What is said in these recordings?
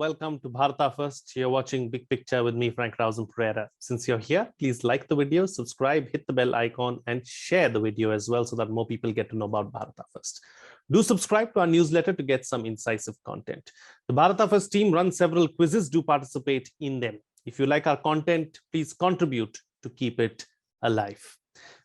welcome to Bharata First. You're watching Big Picture with me, Frank Pereira. Since you're here, please like the video, subscribe, hit the bell icon, and share the video as well so that more people get to know about Bharata First. Do subscribe to our newsletter to get some incisive content. The Bharata First team runs several quizzes. Do participate in them. If you like our content, please contribute to keep it alive.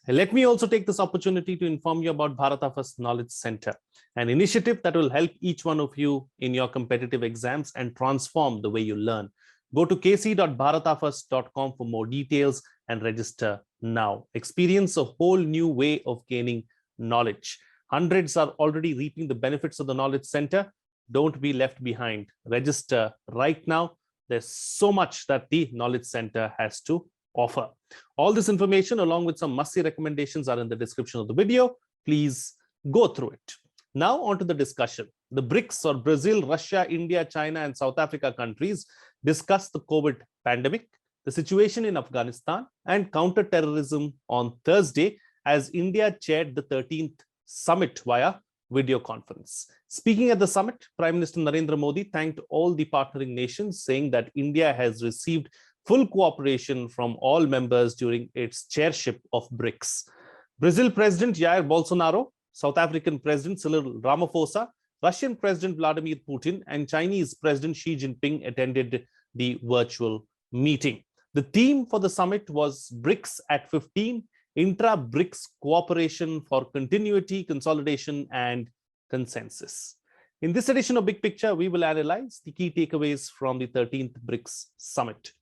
And let me also take this opportunity to inform you about Bharata First Knowledge Center, an initiative that will help each one of you in your competitive exams and transform the way you learn. Go to kc.bharatafirst.com for more details and register now. Experience a whole new way of gaining knowledge. Hundreds are already reaping the benefits of the Knowledge Center. Don't be left behind. Register right now. There's so much that the Knowledge Center has to offer. All this information along with some must-see recommendations are in the description of the video. Please go through it. Now on to the discussion. The BRICS, or Brazil, Russia, India, China, and South Africa countries discussed the COVID pandemic, the situation in Afghanistan, and counter-terrorism on Thursday as India chaired the 13th summit via video conference. Speaking at the summit, Prime Minister Narendra Modi thanked all the partnering nations, saying that India has received full cooperation from all members during its chairship of BRICS. Brazil President Jair Bolsanaro, South African President Cyril Ramaphosa, Russian President Vladimir Putin, and Chinese President Xi Jinping attended the virtual meeting. The theme for the summit was BRICS at 15, Intra-BRICS cooperation for continuity, consolidation, and consensus. In this edition of Big Picture, we will analyze the key takeaways from the 13th BRICS summit.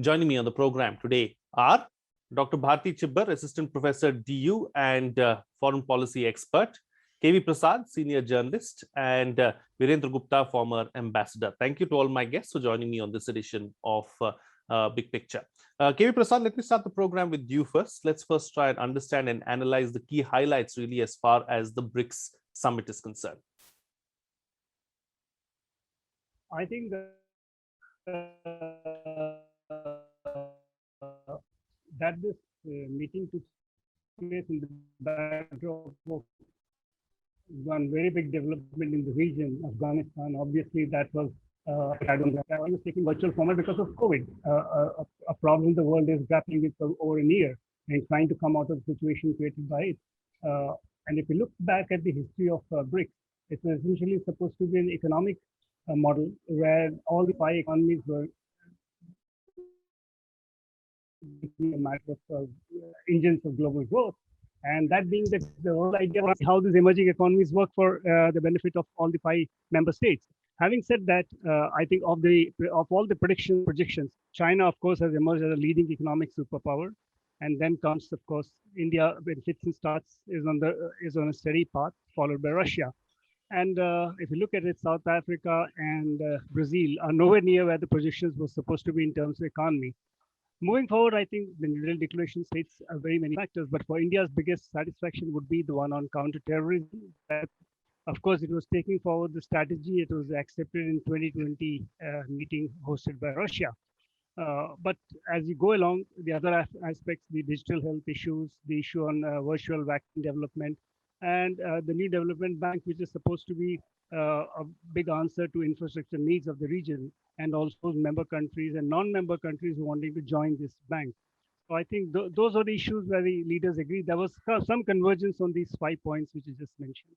Joining me on the program today are Dr. Bharti Chibber, Assistant Professor DU and Foreign Policy Expert, KV Prasad, Senior Journalist, and Virendra Gupta, former Ambassador. Thank you to all my guests for joining me on this edition of Big Picture. KV Prasad, let me start the program with you first. Let's first try and understand and analyze the key highlights really as far as the BRICS summit is concerned. I think that this meeting took place in the backdrop of one very big development in the region, Afghanistan. Obviously, that was I was taking virtual format because of COVID, a problem the world is grappling with for over a year and trying to come out of the situation created by it. And if you look back at the history of BRICS, it was essentially supposed to be an economic model where all the five economies were a matter of engines of global growth, and that being the whole idea of how these emerging economies work for the benefit of all the five member states. Having said that, I think of all the projections, China of course has emerged as a leading economic superpower, and then comes of course India when fits and starts is on a steady path, followed by Russia. And if you look at it, South Africa and Brazil are nowhere near where the projections were supposed to be in terms of economy. Moving forward, I think the New Delhi Declaration states very many factors, but for India's biggest satisfaction would be the one on counter-terrorism. Of course, it was taking forward the strategy. It was accepted in 2020 meeting hosted by Russia. But as you go along, the other aspects, the digital health issues, the issue on virtual vaccine development, and the new development bank, which is supposed to be a big answer to infrastructure needs of the region, and also member countries and non-member countries wanting to join this bank. So I think those are the issues where the leaders agreed. There was some convergence on these 5 points which you just mentioned.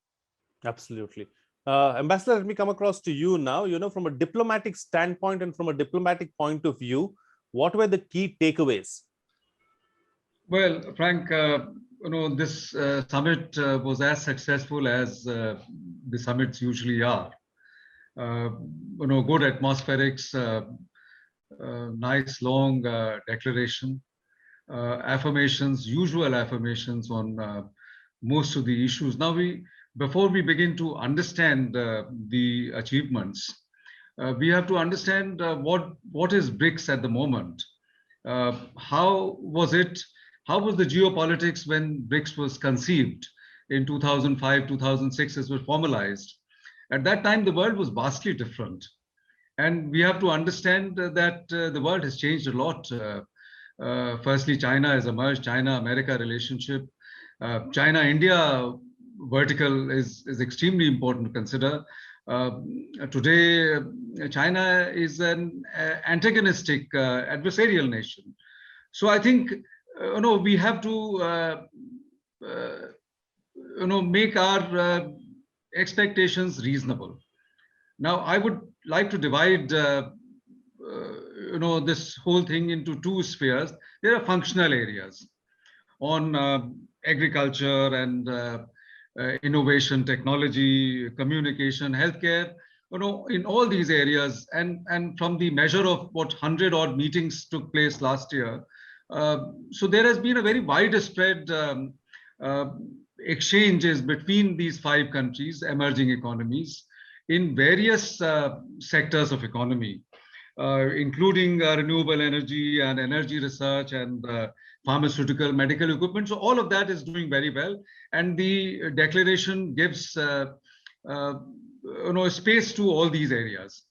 Absolutely. Ambassador, let me come across to you now. From a diplomatic standpoint and from a diplomatic point of view, what were the key takeaways? Well, Frank, this summit was as successful as the summits usually are. Good atmospherics, nice long declaration, affirmations, usual affirmations on most of the issues. Now, before we begin to understand the achievements, we have to understand what is BRICS at the moment. How was the geopolitics when BRICS was conceived in 2005, 2006, as was formalized? At that time, the world was vastly different. And we have to understand that the world has changed a lot. Firstly, China has emerged, China-America relationship. China-India vertical is extremely important to consider. Today, China is an antagonistic, adversarial nation. So I think we have to make our expectations reasonable. Now, I would like to divide this whole thing into two spheres. There are functional areas on agriculture and innovation, technology, communication, healthcare. In all these areas, and from the measure of what 100-odd meetings took place last year, so there has been a very widespread exchanges between these 5 countries, emerging economies, in various sectors of economy, including renewable energy and energy research and pharmaceutical, medical equipment. So all of that is doing very well. And the declaration gives space to all these areas.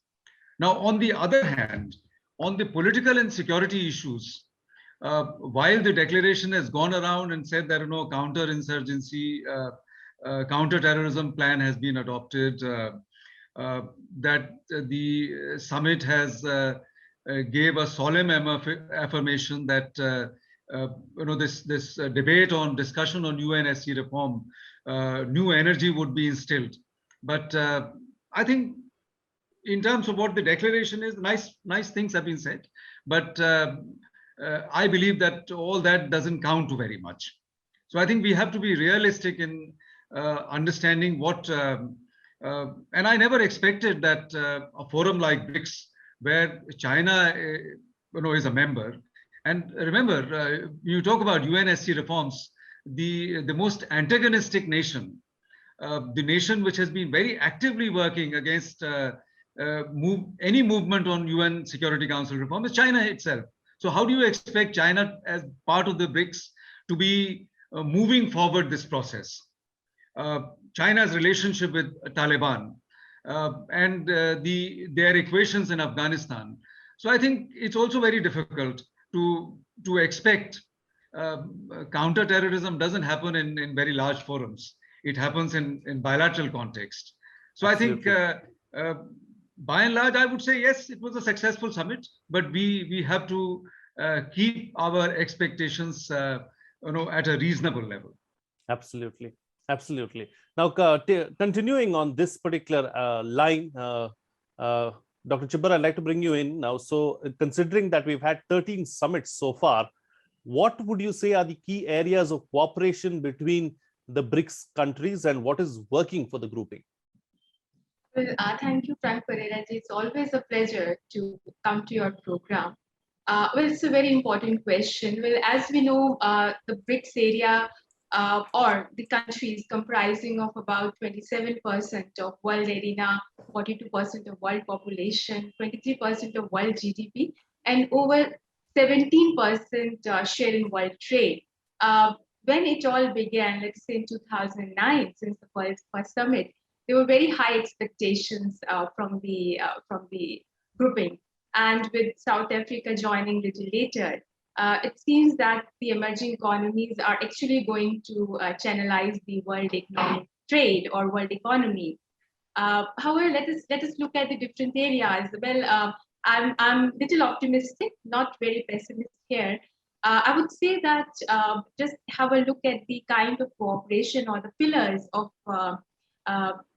Now, on the other hand, on the political and security issues, while the declaration has gone around and said that counter-insurgency, counter-terrorism plan has been adopted, that the summit has gave a solemn affirmation that this debate on discussion on UNSC reform, new energy would be instilled. But I think in terms of what the declaration is, nice things have been said, but I believe that all that doesn't count to very much. So I think we have to be realistic in understanding what, and I never expected that a forum like BRICS, where China is a member, and remember, you talk about UNSC reforms, the most antagonistic nation, the nation which has been very actively working against any movement on UN Security Council reform is China itself. So how do you expect China as part of the BRICS to be moving forward this process? China's relationship with Taliban and their equations in Afghanistan. So I think it's also very difficult to expect counter-terrorism doesn't happen in very large forums. It happens in bilateral context. So absolutely. I think by and large, I would say, yes, it was a successful summit, but we have to keep our expectations at a reasonable level. Absolutely. Absolutely. Now, continuing on this particular line, Dr. Chibber, I'd like to bring you in now. So considering that we've had 13 summits so far, what would you say are the key areas of cooperation between the BRICS countries and what is working for the grouping? Well, thank you, Frank Pereira. It's always a pleasure to come to your program. Well, it's a very important question. Well, as we know, the BRICS area or the countries comprising of about 27% of world arena, 42% of world population, 23% of world GDP, and over 17% share in world trade. When it all began, let's say in 2009, since the first summit, there were very high expectations from the grouping. And with South Africa joining a little later, it seems that the emerging economies are actually going to channelize the world economic trade or world economy. However, let us look at the different areas. Well, I'm a little optimistic, not very pessimistic here. I would say that just have a look at the kind of cooperation or the pillars of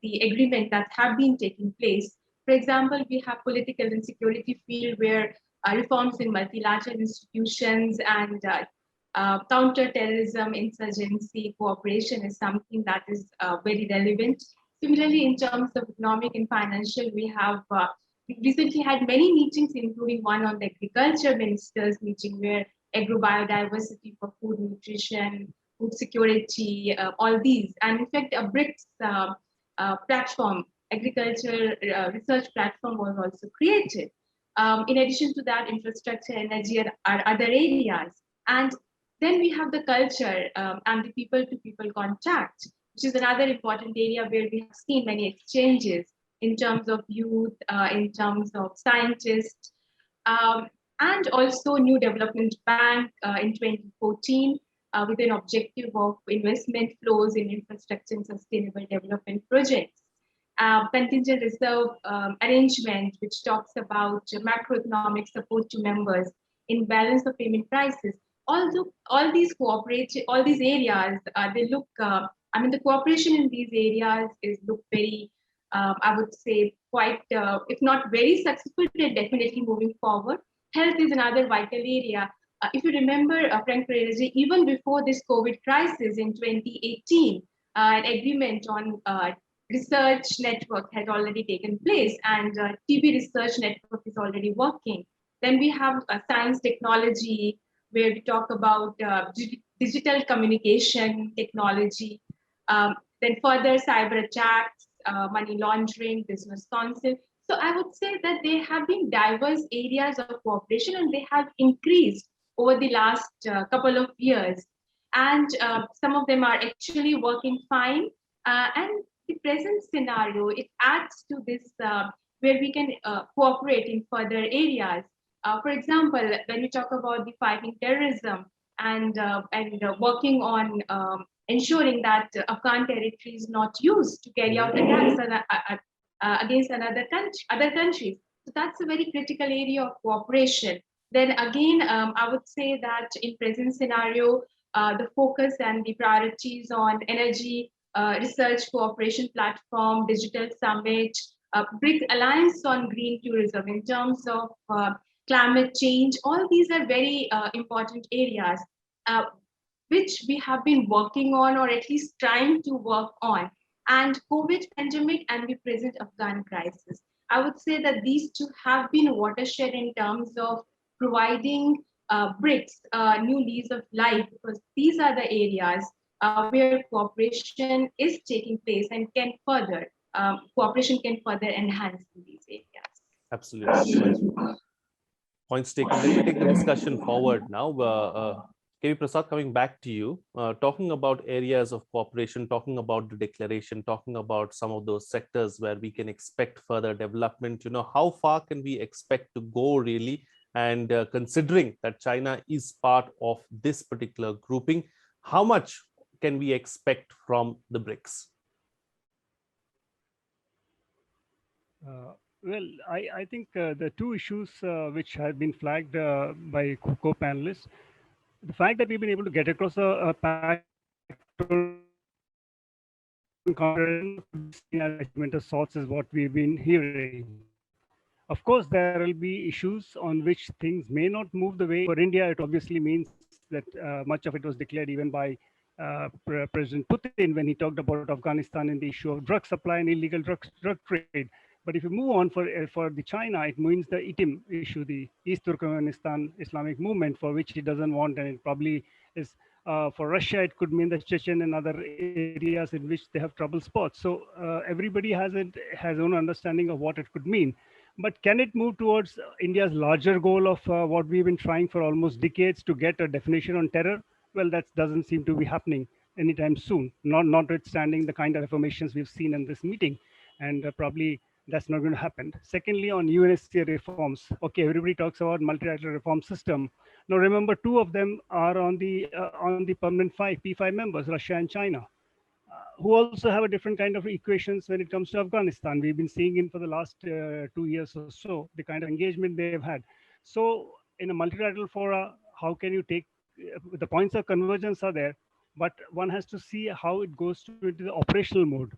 the agreement that have been taking place. For example, we have political and security field where reforms in multilateral institutions and counter-terrorism, insurgency, cooperation is something that is very relevant. Similarly, in terms of economic and financial, we have we recently had many meetings, including one on the agriculture ministers meeting where agro-biodiversity for food nutrition, food security, all these. And in fact, a BRICS platform, agriculture research platform was also created. In addition to that, infrastructure, energy are other areas. And then we have the culture and the people-to-people contact, which is another important area where we have seen many exchanges in terms of youth, in terms of scientists, and also New Development Bank in 2014 with an objective of investment flows in infrastructure and sustainable development projects. contingent reserve arrangement, which talks about macroeconomic support to members in balance of payment prices. Although all these all these areas, they look, I mean, the cooperation in these areas is look very, I would say, quite, if not very successful, they're definitely moving forward. Health is another vital area. If you remember, Frank Pereira, even before this COVID crisis in 2018, an agreement on research network had already taken place, and TB research network is already working. Then we have science technology, where we talk about digital communication technology, then further cyber attacks, money laundering, business council. So I would say that there have been diverse areas of cooperation, and they have increased over the last couple of years. And some of them are actually working fine. And the present scenario, it adds to this where we can cooperate in further areas. For example, when we talk about the fighting terrorism and working on ensuring that Afghan territory is not used to carry out attacks against other countries. So that's a very critical area of cooperation. Then again, I would say that in present scenario, the focus and the priorities on energy research cooperation platform, digital summit, BRICS alliance on green tourism in terms of climate change, all these are very important areas which we have been working on, or at least trying to work on. And COVID pandemic and the present Afghan crisis, I would say that these two have been a watershed in terms of providing BRICS new lease of life, because these are the areas where cooperation is taking place and can further, cooperation can further enhance in these areas. Absolutely. Points taken. Let me take the discussion forward now. KV Prasad, coming back to you, talking about areas of cooperation, talking about the declaration, talking about some of those sectors where we can expect further development. How far can we expect to go really? And considering that China is part of this particular grouping, how much can we expect from the BRICS? Well, I think the two issues which have been flagged by co-panelists, the fact that we've been able to get across a pact of sorts is what we've been hearing. Of course, there will be issues on which things may not move the way. For India, it obviously means that much of it was declared even by President Putin when he talked about Afghanistan and the issue of drug supply and illegal drug trade. But if you move on for the China, it means the ITIM issue, the East Turkmenistan Islamic movement, for which he doesn't want, and it probably is for Russia. It could mean the Chechen and other areas in which they have trouble spots. So everybody has own understanding of what it could mean. But can it move towards India's larger goal of what we've been trying for almost decades to get a definition on terror? Well, that doesn't seem to be happening anytime soon, notwithstanding the kind of affirmations we've seen in this meeting, and probably that's not going to happen. Secondly, on UNSC reforms, okay, everybody talks about multilateral reform system. Now, remember, two of them are on the permanent P5 members, Russia and China, who also have a different kind of equations when it comes to Afghanistan. We've been seeing in for the last 2 years or so, the kind of engagement they've had. So in a multilateral fora, how can you take, the points of convergence are there, but one has to see how it goes into the operational mode.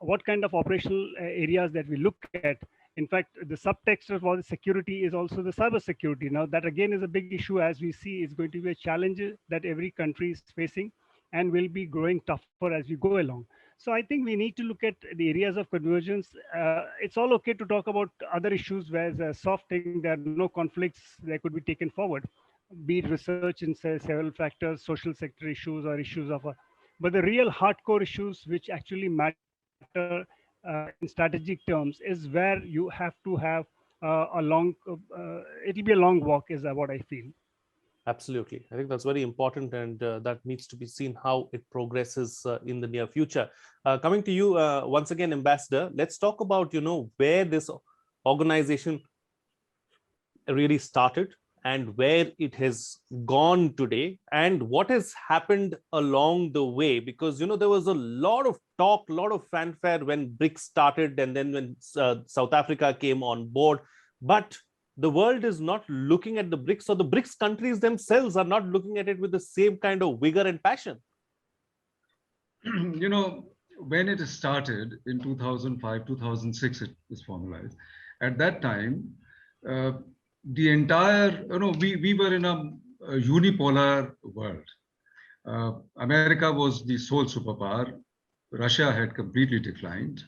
What kind of operational areas that we look at. In fact, the subtext of all the security is also the cyber security. Now, that again is a big issue, as we see is going to be a challenge that every country is facing and will be growing tougher as we go along. So I think we need to look at the areas of convergence. It's all okay to talk about other issues where as a soft thing, there are no conflicts that could be taken forward, be it research in several factors, social sector issues or issues of but the real hardcore issues which actually matter in strategic terms is where you have to have a long, it'll be a long walk is what I feel. Absolutely. I think that's very important, and that needs to be seen how it progresses in the near future. Coming to you once again, Ambassador, let's talk about, where this organization really started and where it has gone today, and what has happened along the way. Because, there was a lot of talk, a lot of fanfare when BRICS started, and then when South Africa came on board. But the world is not looking at the BRICS, or the BRICS countries themselves are not looking at it with the same kind of vigor and passion. When it started in 2005, 2006, it was formalized. At that time, the entire, we were in a unipolar world. America was the sole superpower. Russia had completely declined.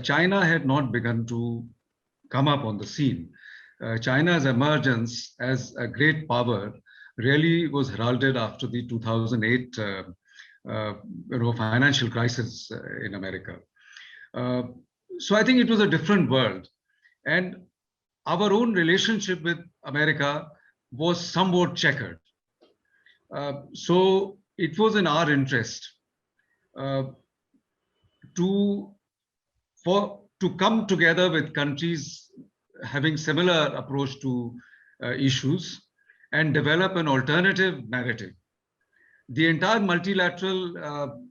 China had not begun to come up on the scene. China's emergence as a great power really was heralded after the 2008 financial crisis in America. So I think it was a different world. And our own relationship with America was somewhat checkered. So it was in our interest to come together with countries having similar approach to issues and develop an alternative narrative. The entire multilateral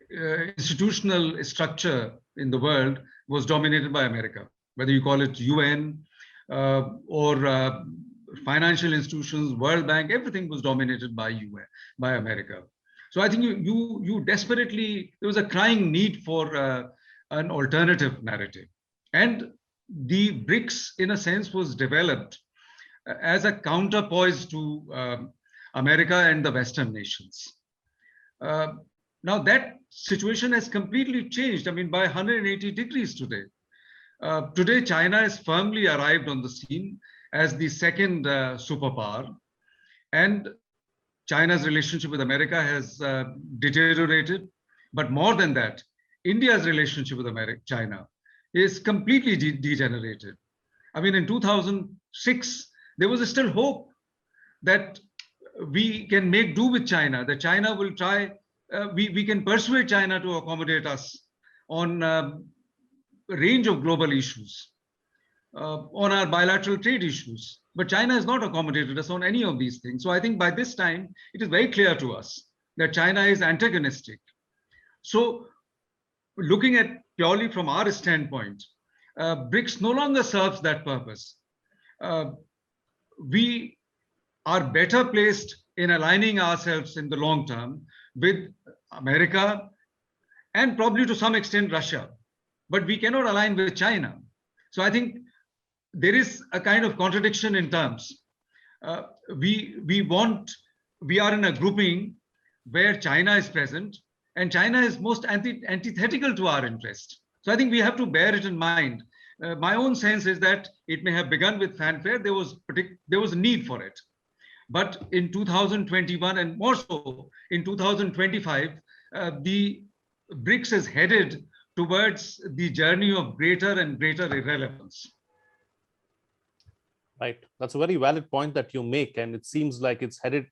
institutional structure in the world was dominated by America, whether you call it UN or financial institutions, World Bank, everything was dominated by America. So I think you desperately, there was a crying need for an alternative narrative. And the BRICS, in a sense, was developed as a counterpoise to America and the Western nations. Now that situation has completely changed. I mean, by 180 degrees today. Today, China has firmly arrived on the scene as the second superpower, and China's relationship with America has deteriorated. But more than that, India's relationship with China is completely degenerated. I mean, in 2006, there was still hope that we can make do with China, that China will try, we can persuade China to accommodate us on a range of global issues, on our bilateral trade issues. But China has not accommodated us on any of these things. So I think by this time, it is very clear to us that China is antagonistic. So looking at purely from our standpoint, BRICS no longer serves that purpose. We are better placed in aligning ourselves in the long term with America and probably to some extent Russia, but we cannot align with China. So I think there is a kind of contradiction in terms. We are in a grouping where China is present, and China is most antithetical to our interest. So I think we have to bear it in mind. My own sense is that it may have begun with fanfare. There was a need for it. But in 2021 and more so in 2025, the BRICS is headed towards the journey of greater and greater irrelevance. Right. That's a very valid point that you make. And it seems like it's headed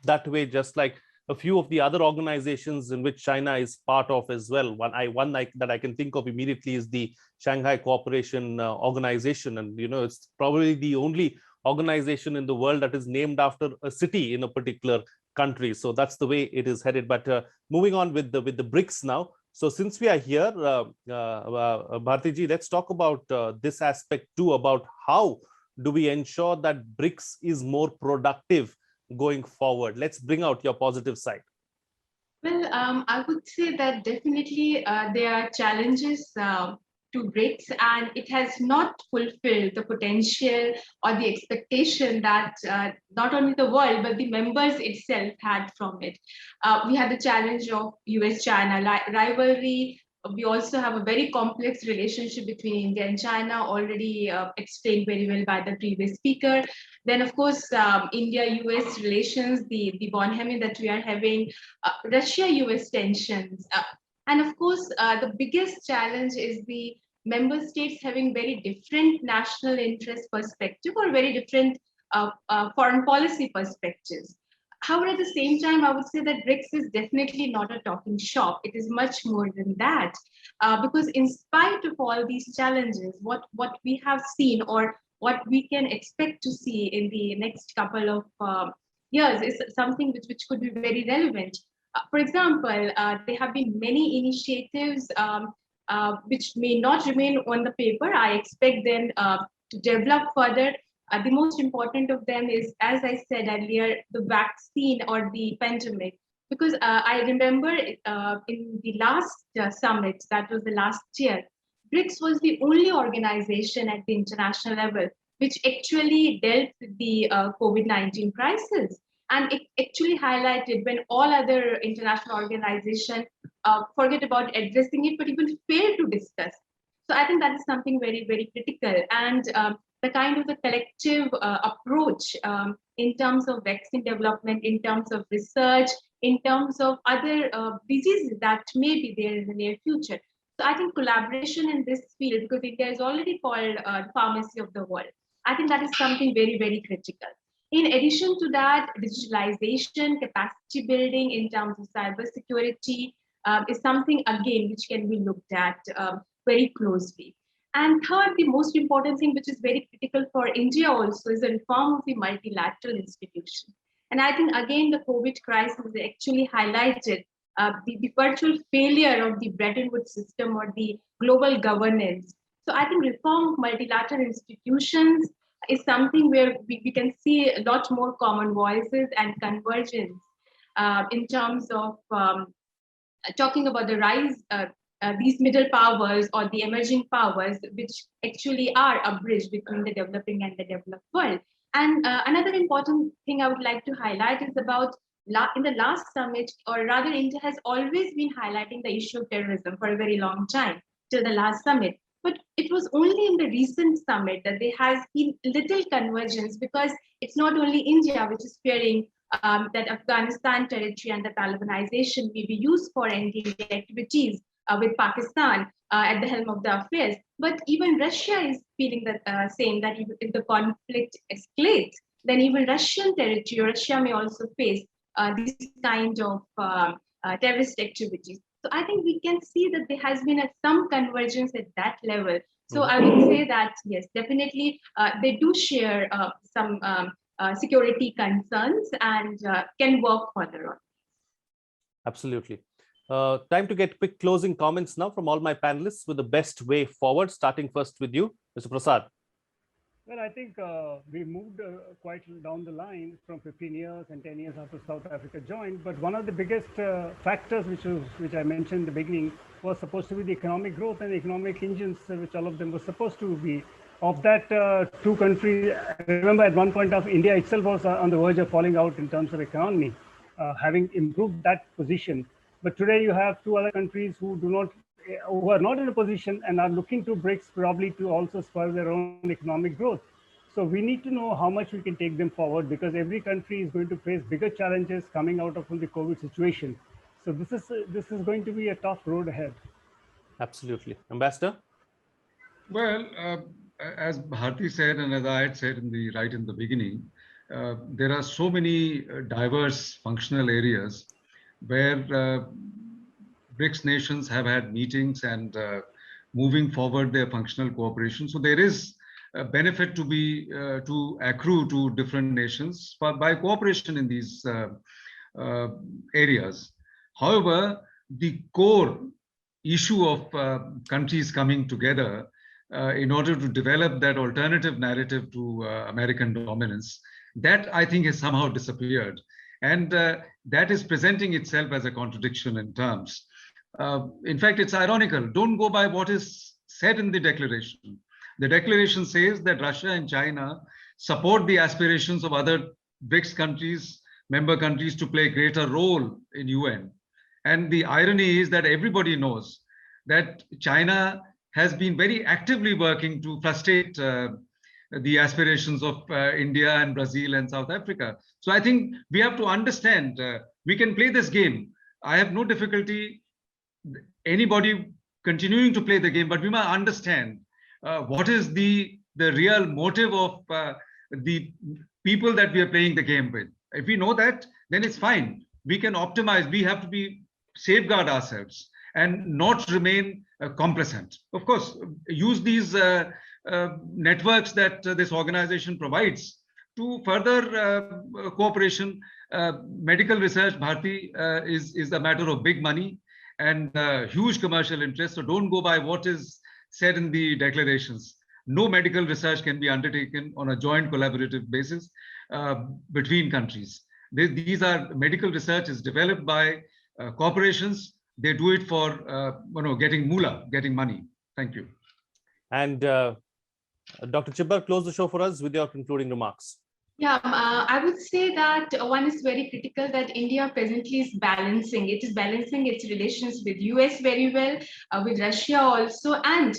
that way, just like a few of the other organizations in which China is part of as well. One that I can think of immediately is the Shanghai Cooperation Organization. And, it's probably the only organization in the world that is named after a city in a particular country. So that's the way it is headed. But moving on with the BRICS now. So since we are here, Bharti ji, let's talk about this aspect too, about how do we ensure that BRICS is more productive going forward? Let's bring out your positive side. Well, I would say that definitely there are challenges to BRICS, and it has not fulfilled the potential or the expectation that not only the world, but the members itself had from it. We had the challenge of US-China rivalry. We also have a very complex relationship between India and China, already explained very well by the previous speaker. Then, of course, India-US relations, the bonhomie that we are having, Russia-US tensions. And of course, the biggest challenge is the member states having very different national interest perspective or very different foreign policy perspectives. However, at the same time, I would say that BRICS is definitely not a talking shop. It is much more than that, because in spite of all these challenges, what we have seen or what we can expect to see in the next couple of years is something which could be very relevant. For example, there have been many initiatives which may not remain on the paper. I expect them to develop further. The most important of them is, as I said earlier, the vaccine or the pandemic. Because I remember in the last summit, that was the last year, BRICS was the only organization at the international level which actually dealt with the COVID-19 crisis. And it actually highlighted when all other international organizations forget about addressing it, but even fail to discuss. So I think that is something very, very critical. And the kind of the collective approach in terms of vaccine development, in terms of research, in terms of other diseases that may be there in the near future. So I think collaboration in this field, because India is already called pharmacy of the world, I think that is something very, very critical. In addition to that, digitalization, capacity building in terms of cybersecurity is something, again, which can be looked at very closely. And third, the most important thing, which is very critical for India also, is the reform of the multilateral institution. And I think, again, the COVID crisis actually highlighted the virtual failure of the Bretton Woods system or the global governance. So I think reform of multilateral institutions is something where we can see a lot more common voices and convergence in terms of talking about the rise these middle powers or the emerging powers, which actually are a bridge between the developing and the developed world. And another important thing I would like to highlight is about in the last summit, or rather India has always been highlighting the issue of terrorism for a very long time, till the last summit. But it was only in the recent summit that there has been little convergence, because it's not only India which is fearing that Afghanistan territory and the Talibanization may be used for ending activities with Pakistan at the helm of the affairs. But even Russia is feeling the same, that if the conflict escalates, then even Russian territory, Russia may also face these kind of terrorist activities. So I think we can see that there has been some convergence at that level. So I would say that, yes, definitely they do share some security concerns and can work further on. Absolutely. Time to get quick closing comments now from all my panelists with the best way forward, starting first with you, Mr. Prasad. Well, I think we moved quite down the line from 15 years and 10 years after South Africa joined. But one of the biggest factors which I mentioned in the beginning was supposed to be the economic growth and the economic engines, which all of them were supposed to be. Of that two countries, I remember at one point of India itself was on the verge of falling out in terms of economy, having improved that position. But today you have two other countries who are not in a position and are looking to BRICS probably to also spur their own economic growth. So we need to know how much we can take them forward, because every country is going to face bigger challenges coming out of the COVID situation. So this is going to be a tough road ahead. Absolutely. Ambassador? Well, as Bharti said, and as I had said right in the beginning, there are so many diverse functional areas where BRICS nations have had meetings and moving forward their functional cooperation. So there is a benefit to accrue to different nations by cooperation in these areas. However, the core issue of countries coming together in order to develop that alternative narrative to American dominance, that I think has somehow disappeared. And that is presenting itself as a contradiction in terms. In fact, it's ironical. Don't go by what is said in the declaration. The declaration says that Russia and China support the aspirations of other BRICS countries, member countries, to play a greater role in UN. And the irony is that everybody knows that China has been very actively working to frustrate the aspirations of India and Brazil and South Africa. So I think we have to understand, we can play this game. I have no difficulty anybody continuing to play the game, but we must understand what is the real motive of the people that we are playing the game with. If we know that, then it's fine. We can optimize. We have to safeguard ourselves and not remain complacent. Of course, use these networks that this organization provides to further cooperation. Medical research, Bharti, is a matter of big money and huge commercial interest. So don't go by what is said in the declarations. No medical research can be undertaken on a joint collaborative basis between countries. These are medical research is developed by corporations. They do it for getting moolah, getting money. Thank you. And Dr. Chibber, close the show for us with your concluding remarks. Yeah, I would say that one is very critical that India presently is balancing. It is balancing its relations with US very well, with Russia also, and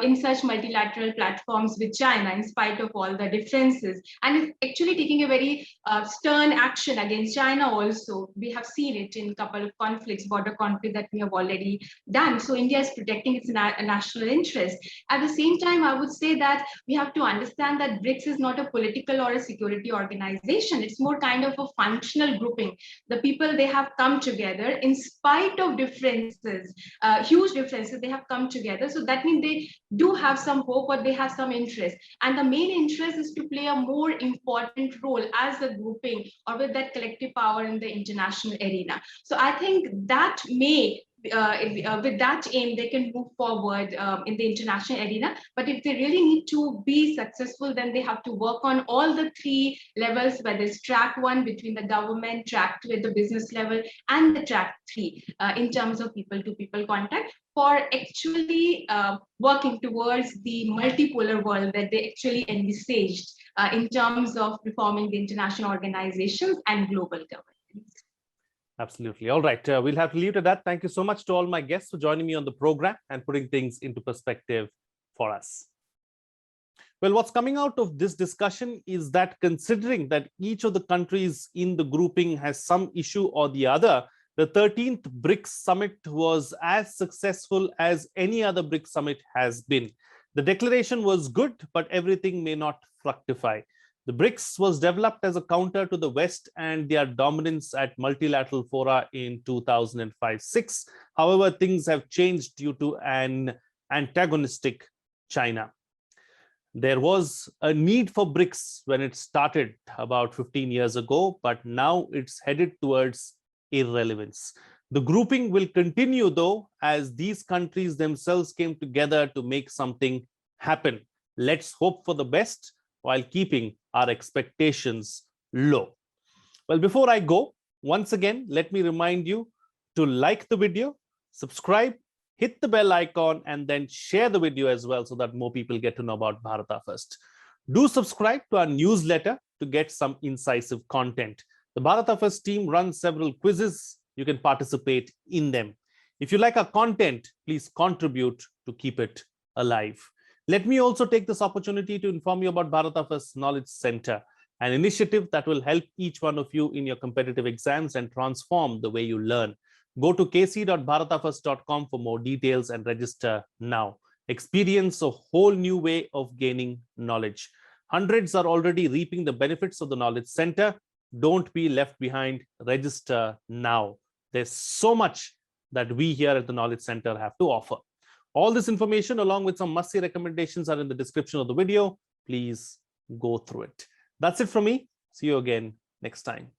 in such multilateral platforms with China, in spite of all the differences. And it's actually taking a very stern action against China also. We have seen it in a couple of conflicts, border conflicts that we have already done. So India is protecting its national interest. At the same time, I would say that we have to understand that BRICS is not a political or a security organization. It's more kind of a functional grouping. The people, they have come together in spite of differences, huge differences, they have come together. So that means they do have some hope, but they have some interest. And the main interest is to play a more important role as a grouping or with that collective power in the international arena. So I think that may with that aim, they can move forward in the international arena. But if they really need to be successful, then they have to work on all the three levels, whether it's track 1 between the government, track 2 at the business level, and the track 3 in terms of people-to-people contact, for actually working towards the multipolar world that they actually envisaged in terms of reforming the international organizations and global governance. Absolutely. All right. We'll have to leave it at that. Thank you so much to all my guests for joining me on the program and putting things into perspective for us. Well, what's coming out of this discussion is that considering that each of the countries in the grouping has some issue or the other, the 13th BRICS summit was as successful as any other BRICS summit has been. The declaration was good, but everything may not fructify. The BRICS was developed as a counter to the West and their dominance at multilateral fora in 2005-06. However, things have changed due to an antagonistic China. There was a need for BRICS when it started about 15 years ago, but now it's headed towards irrelevance. The grouping will continue, though, as these countries themselves came together to make something happen. Let's hope for the best while keeping our expectations low. Well, before I go, once again, let me remind you to like the video, subscribe, hit the bell icon, and then share the video as well so that more people get to know about Bharata First. Do subscribe to our newsletter to get some incisive content. The Bharata First team runs several quizzes. You can participate in them. If you like our content, please contribute to keep it alive. Let me also take this opportunity to inform you about Bharata First Knowledge Center, an initiative that will help each one of you in your competitive exams and transform the way you learn. Go to kc.bharatafirst.com for more details and register now. Experience a whole new way of gaining knowledge. Hundreds are already reaping the benefits of the Knowledge Center. Don't be left behind. Register now. There's so much that we here at the Knowledge Center have to offer. All this information, along with some must-see recommendations, are in the description of the video. Please go through it. That's it from me. See you again next time.